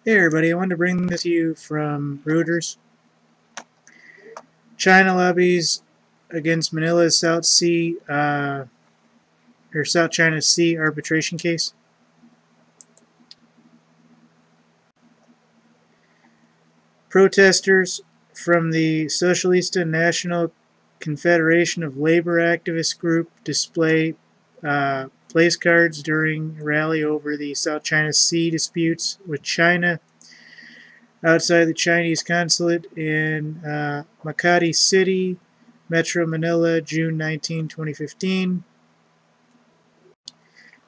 Hey everybody, I wanted to bring this to you from Reuters. China lobbies against Manilla's South China Sea arbitration case. Protesters from the Socialista National Confederation of Labor Activist Group display place cards during a rally over the South China Sea disputes with China outside the Chinese consulate in Makati City, Metro Manila, June 19, 2015.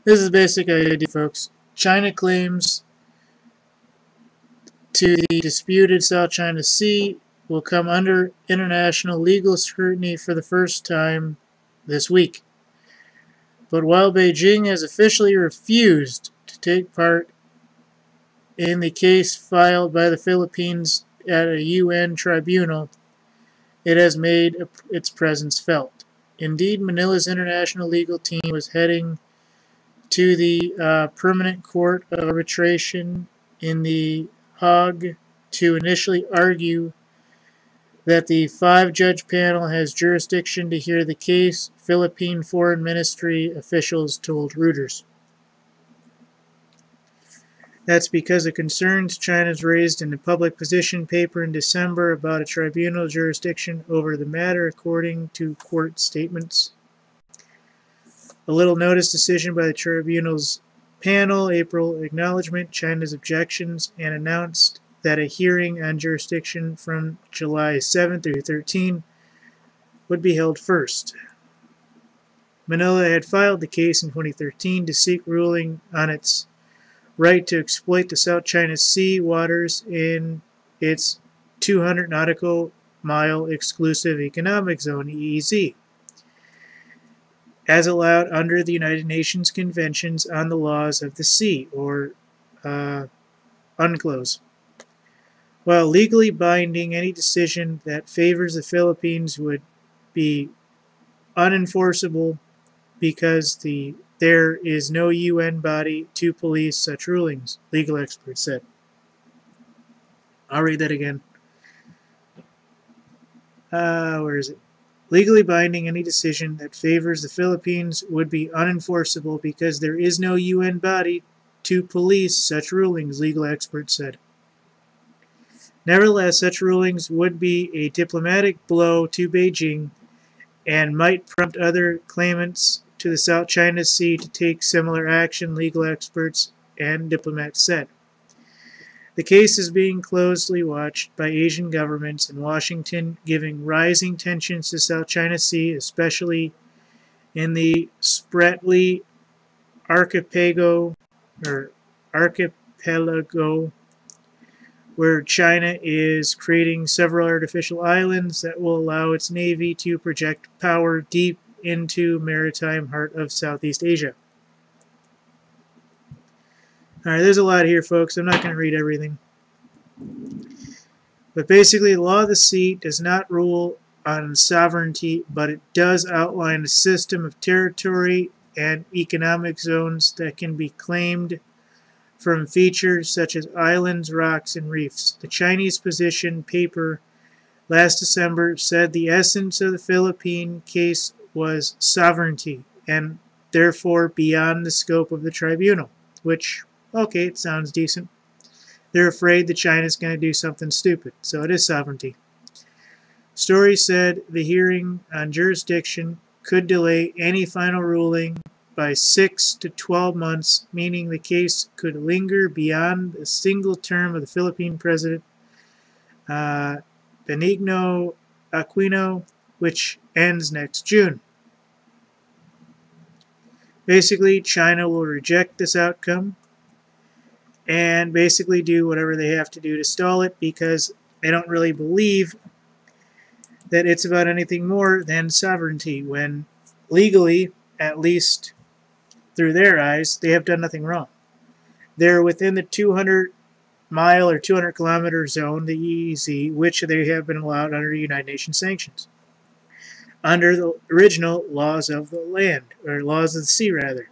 This is the basic idea, folks. China claims to the disputed South China Sea will come under international legal scrutiny for the first time this week. But while Beijing has officially refused to take part in the case filed by the Philippines at a UN tribunal, it has made its presence felt. Indeed, Manila's international legal team was heading to the Permanent Court of Arbitration in The Hague to initially argue that the 5-judge panel has jurisdiction to hear the case, Philippine Foreign Ministry officials told Reuters. That's because of concerns China's raised in the public position paper in December about a tribunal jurisdiction over the matter, according to court statements. A little notice decision by the tribunal's panel, April acknowledged China's objections and announced that a hearing on jurisdiction from July 7 through 13 would be held first. Manila had filed the case in 2013 to seek ruling on its right to exploit the South China Sea waters in its 200 nautical mile exclusive economic zone, EEZ, as allowed under the United Nations Conventions on the Laws of the Sea, or UNCLOS. While legally binding, any decision that favors the Philippines would be unenforceable because there is no UN body to police such rulings, legal experts said. I'll read that again. Where is it? Legally binding, any decision that favors the Philippines would be unenforceable because there is no UN body to police such rulings, legal experts said. Nevertheless, such rulings would be a diplomatic blow to Beijing and might prompt other claimants to the South China Sea to take similar action, legal experts and diplomats said. The case is being closely watched by Asian governments in Washington, giving rising tensions to South China Sea, especially in the Spratly archipelago, where China is creating several artificial islands that will allow its navy to project power deep into maritime heart of Southeast Asia. Alright, there's a lot here, folks. I'm not going to read everything. But basically, the law of the sea does not rule on sovereignty, but it does outline a system of territory and economic zones that can be claimed from features such as islands, rocks, and reefs. The Chinese position paper last December said the essence of the Philippine case was sovereignty, and therefore beyond the scope of the tribunal, which, okay, it sounds decent. They're afraid that China's going to do something stupid, so it is sovereignty. Story said the hearing on jurisdiction could delay any final ruling by 6 to 12 months, meaning the case could linger beyond a single term of the Philippine President Benigno Aquino, which ends next June. Basically, China will reject this outcome and basically do whatever they have to do to stall it because they don't really believe that it's about anything more than sovereignty when legally, at least through their eyes, they have done nothing wrong. They're within the 200-mile or 200-kilometer zone, the EEZ, which they have been allowed under United Nations sanctions, under the original laws of the land, or laws of the sea, rather.